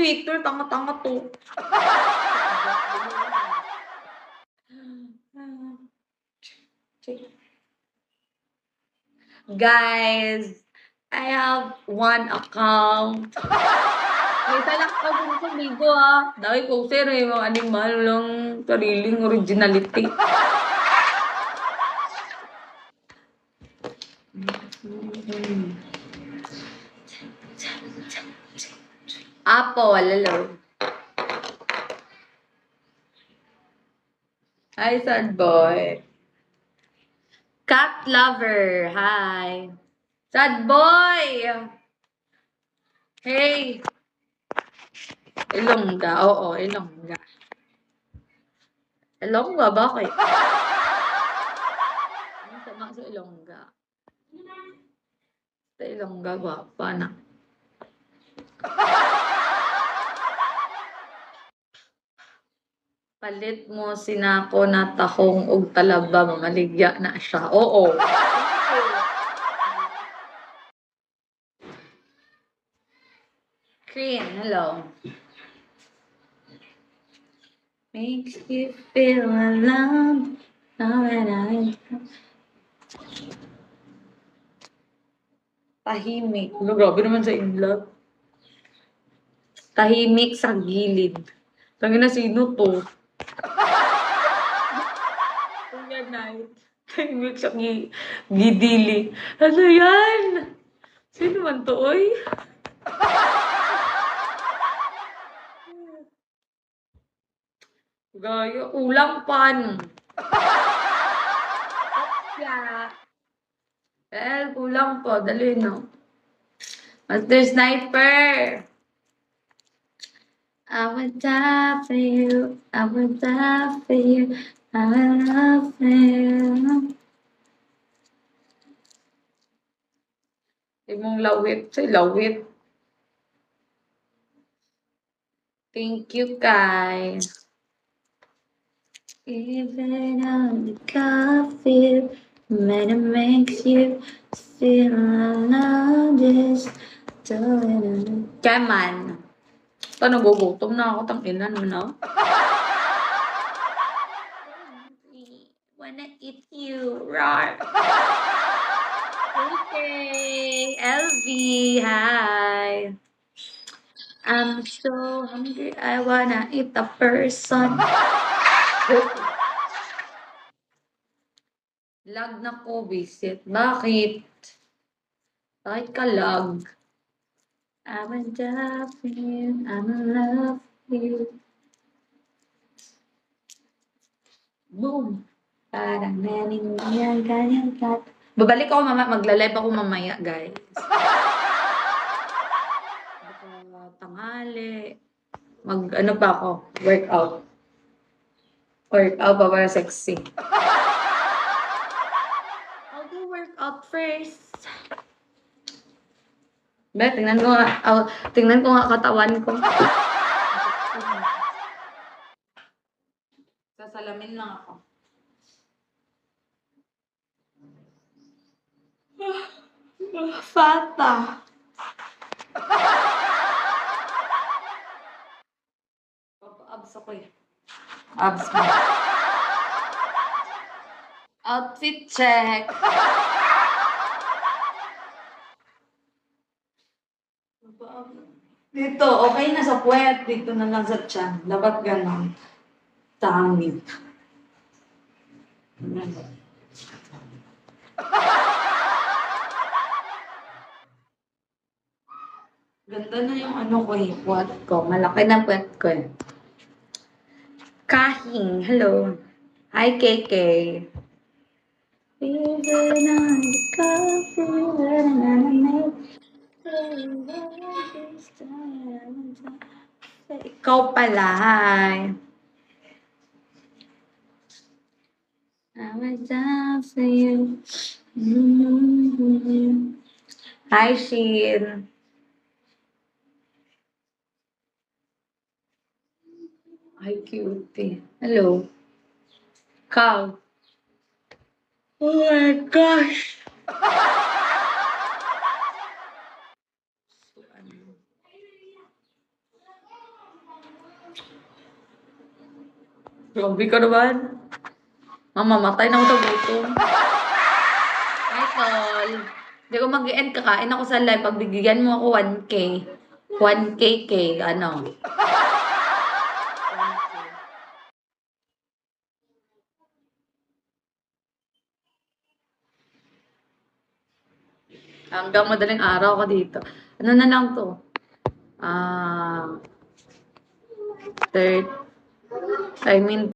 Twitter, tanga-tanga to. Guys, I have one account. Isa lang ako sa video Dahil ko sir mga animal lang sariling originality. Apple, hello. Hi, sad boy. Cat lover, hi. Sad boy! Hey! Ilongga, oo, Ilongga. Ilongga, bakit? Ano sama sa Ilongga? Sa Ilongga ba? Paano? Palit mo sinako na tahong og talaba, mamaligya na siya. Oo. Korean, hello. Makes you feel alone. Tahimik. No, grabe naman sa in love. Tahimik sa gilid. Tangina sino to? Good night. Tahimik sa gidili. Ano yan? Sino man to, oy? Gaya, ulang pan. Opya. Kulang po. Dali, no? Master Sniper. I would die for you. I would die for you. I will love you. Imong lawit. Say lawit. Thank you, guys. Even on the coffee, man, it makes you feel like this. Come on. Ito, nagugutom na ako. Tangina naman ako. Wanna eat you. Roar. Okay. LV, hi. I'm so hungry. I wanna eat a person. Lag na ko, visit. Bakit? Bakit ka lag? I'm in love with you. I'm in love with you. Boom. Parang naningyang kanyang kat. Babalik ako magla-live ako mamaya, guys. Tanghali. Ano pa ako? Workout. Workout pa para sexy. I'll do workout first. Tingnan ko nga katawan ko. Sasalamin lang ako. Fata. Abs ako eh. Abs mo. Outfit check. Dito, okay na sa puwet. Dito na lang sa tiyan. Dapat ganon. Tangit. Ganda na yung ano ko eh, puwet ko. Malaki na puwet ko eh. Kahing, hello. Hi, KK. Even on the coffee, ikaw pala, hi. I'm down for you. Hi, Shin. Hi, cutie. Hello. Cow. Oh my gosh. Grabe ka naman. Mamamatay na ako sa gutom. Hi, Tol. Hindi ko mag-end, kakain ako sa live. Pagbigyan mo ako 1K. 1K, ano? 1K. Hanggang madaling araw ka dito. Ano na lang to? Third, I mean,